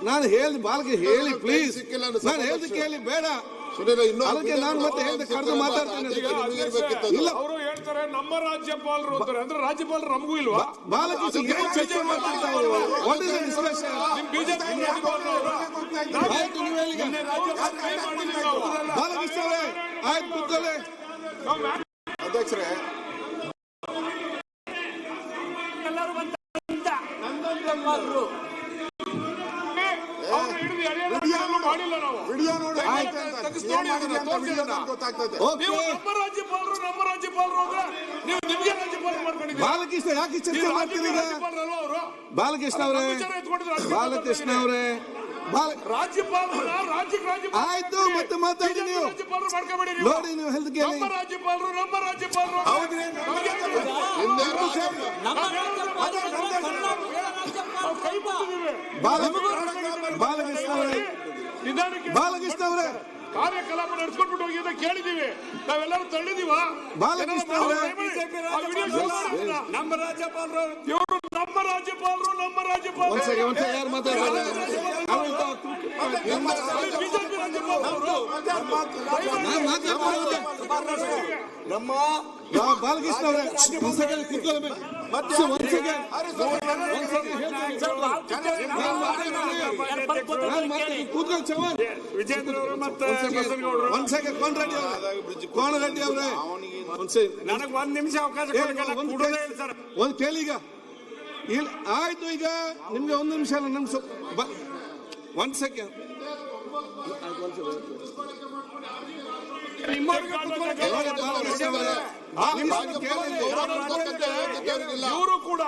ನಾನು ಹೇಳಿ ಬಾಲ್ಗೆ ಹೇಳಿ ಪ್ಲೀಸ್, ನಾನು ಹೇಳ್ದು ಕೇಳಿ ಬೇಡ ಅದಕ್ಕೆ ನಾನು ಮತ್ತೆ ಹೇಳ್ದೆ ಕರೆದು ಮಾತಾಡ್ತೇನೆ. ಇಲ್ಲ ಅವರು ಹೇಳ್ತಾರೆ ನಮ್ಮ ರಾಜ್ಯಪಾಲರು ಅಂತಾರೆ, ಅಂದ್ರೆ ರಾಜ್ಯಪಾಲರು ನಮಗೂ ಇಲ್ವಾ? ಬಾಲಕೃಷ್ಣ ಚರ್ಚೆ ಮಾಡ್ತಾರೆ. What is the discussion? ನಿಮ್ ಬಿಜೆಪಿ ಬಾಲಕೃಷ್ಣ ಅವರೇ ಆಯ್ತು ಕೂತ್ಕೊಳ್ಳಿ. ಅಧ್ಯಕ್ಷರೇ, ಮಾಡಿಲ್ಲ ನಾವು ವಿಡಿಯೋ ನೋಡಿ ನಮ್ಮ ರಾಜ್ಯಪಾಲರು ಅಂದ್ರೆ ನೀವು ನಿಮ್ಗೆ ರಾಜ್ಯಪಾಲರು ಮಾಡ್ಕೊಂಡಿದ್ದೀರಿ. ಬಾಲಕೃಷ್ಣ ಯಾಕೆ ಚರ್ಚೆ ಮಾಡ್ತೀರಿ ಈಗ? ಬಾಲಕೃಷ್ಣ ಅವರೇ, ಬಾಲಕೃಷ್ಣ ಅವರೇ, ರಾಜ್ಯಪಾಲರು ಆಯ್ತು ಮತ್ತೆ ಮಾತಾಡಿ. ನೀವು ನೋಡಿ, ನೀವು ಹೆಲ್ತ್ ಕೇಳಿ. ನಮ್ಮ ರಾಜ್ಯಪಾಲರು ಬಾಲಕೃಷ್ಣ ಅವರೇ ಕಾರ್ಯಕಲಾಪ ನಡೆಸ್ಕೊಂಡ್ಬಿಟ್ಟು ಹೋಗಿ ಅಂತ ಕೇಳಿದೀವಿ, ನಾವೆಲ್ಲರೂ ತಳ್ಳಿದೀವ. ಬಾಲಕೃಷ್ಣ ಅವರೇ, ನಮ್ಮ ರಾಜ್ಯಪಾಲರು ಇವರು ನಮ್ಮ ರಾಜ್ಯಪಾಲರು ಯಾರು ಮಾತಾಡ್ತಾರೆ? ನಮ್ಮ ಬಾಲಕೃಷ್ಣ ಅವರೇ ಕೂತ್ಕೊಳ್ಬೇಕು. ಕೂತ್ಕೊಂಡು ಚವನ್ ವಿಜೇಂದ್ರ ಅವರು ಮತ್ತೆ ಕೋನರೆಡ್ಡಿ ಅವರೇ ನನಗೆ ಒಂದ್ ನಿಮಿಷ ಅವಕಾಶ ಒಂದು ಕೇಳಿ. ಈಗ ಇಲ್ಲ ಆಯ್ತು, ಈಗ ನಿಮ್ಗೆ ಒಂದು ನಿಮಿಷ ಅಲ್ಲ, ನಮ್ಗೆ ಒಂದ್ ಸೆಕೆಂಡ್. ಇವರು ಕೂಡ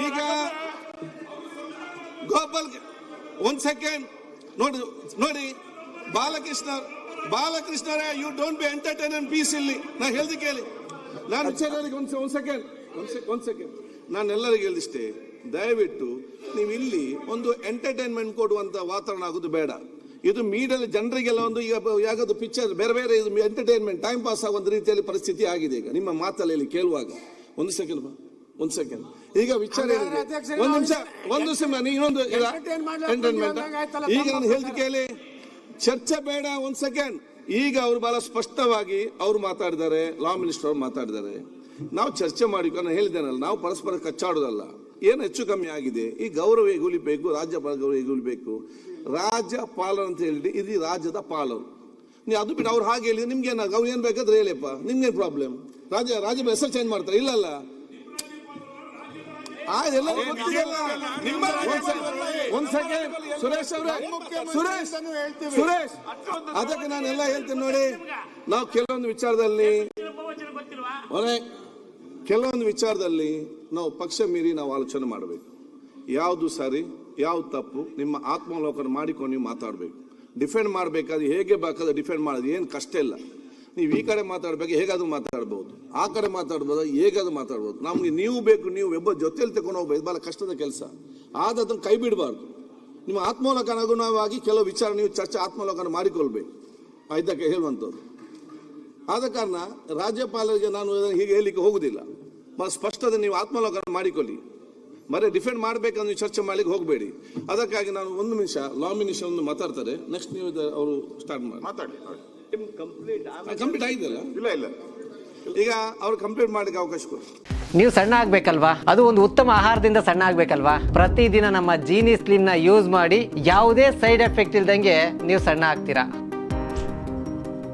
ಈಗ ಗೋಪಾಲ್ ಒಂದ್ ಸೆಕೆಂಡ್ ನೋಡಿ Balakrishna you don't be entertain and peace. ಇಲ್ಲಿ ನಾ ಹೇಳ್ದು ಕೇಳಿ. ನಾನು ಒಂದ್ ಸೆಕೆಂಡ್ ನಾನು ಎಲ್ಲರಿಗೂ ಹೇಳಿಷ್ಟೇ, ದಯವಿಟ್ಟು ನೀವು ಇಲ್ಲಿ ಒಂದು ಎಂಟರ್ಟೈನ್ಮೆಂಟ್ ಕೊಡುವಂತ ವಾತಾವರಣ ಆಗೋದು ಬೇಡ. ಇದು ಮೀಡಿಯಲ್ಲಿ ಜನರಿಗೆಲ್ಲ ಒಂದು ಈಗ ಯಾವುದು ಪಿಕ್ಚರ್ ಬೇರೆ ಬೇರೆ ಇದು ಎಂಟರ್ಟೈನ್ಮೆಂಟ್ ಟೈಮ್ ಪಾಸ್ ಆಗುವಂತ ರೀತಿಯಲ್ಲಿ ಪರಿಸ್ಥಿತಿ ಆಗಿದೆ ಈಗ ನಿಮ್ಮ ಮಾತಲ್ಲಿ ಕೇಳುವಾಗ. ಒಂದು ಸೆಕೆಂಡ್ ಈಗ ವಿಚಾರ ಒಂದು ನಿಮಿಷ ಇನ್ನೊಂದು ಎಂಟರ್ಟೈನ್ಮೆಂಟ್. ಈಗ ನಾನು ಹೇಳ್ದು ಕೇಳಿ, ಚರ್ಚೆ ಬೇಡ. ಒಂದ್ ಸೆಕೆಂಡ್. ಈಗ ಅವರು ಬಹಳ ಸ್ಪಷ್ಟವಾಗಿ ಅವ್ರು ಮಾತಾಡಿದ್ದಾರೆ, ಲಾ ಮಿನಿಸ್ಟರ್ ಅವ್ರು ಮಾತಾಡಿದ್ದಾರೆ. ನಾವು ಚರ್ಚೆ ಮಾಡಿಕೊಂಡು ಹೇಳಿದ್ದೇನಲ್ಲ, ನಾವು ಪರಸ್ಪರ ಕಚ್ಚಾಡೋದಲ್ಲ. ಏನು ಹೆಚ್ಚು ಕಮ್ಮಿ ಆಗಿದೆ, ಈ ಗೌರವ ಹೇಗುಲಿಬೇಕು, ರಾಜ್ಯಪಾಲ ಗೌರವ ಹೇಗುಲಿಬೇಕು. ರಾಜ್ಯಪಾಲರು ಅಂತ ಹೇಳಿ ಇದು ರಾಜ್ಯದ ಪಾಲರು. ನೀವು ಅದು ಬಿಟ್ಟು ಅವ್ರು ಹಾಗೆ ಹೇಳಿ ನಿಮ್ಗೆ ಅವ್ರು ಏನ್ ಬೇಕಾದ್ರೆ ಹೇಳಿಯಪ್ಪ, ನಿಮ್ಗೇನು ಪ್ರಾಬ್ಲಮ್? ರಾಜ್ಯಪಾಲ ಹೆಸರು ಚೇಂಜ್ ಮಾಡ್ತಾರೆ? ಇಲ್ಲಲ್ಲ, ಒಂದ್ ಸೆಕೆಂಡ್ ಸುರೇಶ್ ಅದಕ್ಕೆ ನಾನೆಲ್ಲ ಹೇಳ್ತೇನೆ ನೋಡಿ. ನಾವು ಕೆಲವೊಂದು ವಿಚಾರದಲ್ಲಿ ನಾವು ಪಕ್ಷ ಮೀರಿ ನಾವು ಆಲೋಚನೆ ಮಾಡಬೇಕು. ಯಾವುದು ಸರಿ ಯಾವ್ದು ತಪ್ಪು ನಿಮ್ಮ ಆತ್ಮಾವಲೋಕನ ಮಾಡಿಕೊಂಡು ನೀವು ಮಾತಾಡಬೇಕು. ಡಿಫೆಂಡ್ ಮಾಡಬೇಕಾದ್ರೆ ಹೇಗೆ ಬೇಕಾದ್ರೆ ಡಿಫೆಂಡ್ ಮಾಡೋದು ಏನು ಕಷ್ಟ ಇಲ್ಲ. ನೀವು ಈ ಕಡೆ ಮಾತಾಡಬೇಕು, ಹೇಗಾದ್ರೂ ಮಾತಾಡ್ಬೋದು. ಆ ಕಡೆ ಮಾತಾಡ್ಬೋದು, ಹೇಗಾದ್ರೂ ಮಾತಾಡ್ಬೋದು. ನಮ್ಗೆ ನೀವು ಬೇಕು, ನೀವು ಒಬ್ಬ ಜೊತೆಯಲ್ಲಿ ತಗೊಂಡು ಹೋಗ್ಬೇಕು. ಬಹಳ ಕಷ್ಟದ ಕೆಲಸ. ಆದದನ್ನು ಕೈ ಬಿಡಬಾರ್ದು. ನಿಮ್ಮ ಆತ್ಮಾವಲೋಕನ ಅನುಗುಣವಾಗಿ ಕೆಲವು ವಿಚಾರ ನೀವು ಚರ್ಚೆ ಆತ್ಮಾವಲೋಕನ ಮಾಡಿಕೊಳ್ಬೇಕು. ಇದಕ್ಕೆ ಹೇಳುವಂಥದ್ದು. ಆದ ಕಾರಣ ರಾಜ್ಯಪಾಲರಿಗೆ ನಾನು ಹೀಗೆ ಹೇಳಲಿಕ್ಕೆ ಹೋಗುದಿಲ್ಲ. ಬಹಳ ಸ್ಪಷ್ಟತೆ ನೀವು ಆತ್ಮಾವಲೋಕನ ಮಾಡಿಕೊಳ್ಳಿ. ಬರೀ ಡಿಫೆಂಡ್ ಮಾಡ್ಬೇಕಂದ್ರೆ ನೀವು ಚರ್ಚೆ ಮಾಡ್ಲಿಕ್ಕೆ ಹೋಗಬೇಡಿ. ಅದಕ್ಕಾಗಿ ನಾನು ಒಂದು ನಿಮಿಷ ಲಾ ಮಿನಿಸ್ಟರ್ ಒಂದು ಮಾತಾಡ್ತಾರೆ, ನೆಕ್ಸ್ಟ್ ನೀವು ಅವರು ಸ್ಟಾರ್ಟ್ ಮಾತಾಡಿ. ಕಂಪ್ಲೀಟ್ ಆಗಿದೆಲ್ಲ? ಇಲ್ಲ ಈಗ ಅವ್ರು ಕಂಪ್ಲೀಟ್ ಮಾಡಲಿಕ್ಕೆ ಅವಕಾಶ ಕೊಡಿ. ನೀವು ಸಣ್ಣ ಆಗ್ಬೇಕಲ್ವಾ? ಅದು ಒಂದು ಉತ್ತಮ ಆಹಾರದಿಂದ ಸಣ್ಣ ಆಗ್ಬೇಕಲ್ವಾ? ಪ್ರತಿದಿನ ನಮ್ಮ ಜೀನಿ ಸ್ಲಿಮ್ ನ ಯೂಸ್ ಮಾಡಿ ಯಾವುದೇ ಸೈಡ್ ಎಫೆಕ್ಟ್ ಇಲ್ದಂಗೆ ನೀವು ಸಣ್ಣ ಆಗ್ತೀರಾ.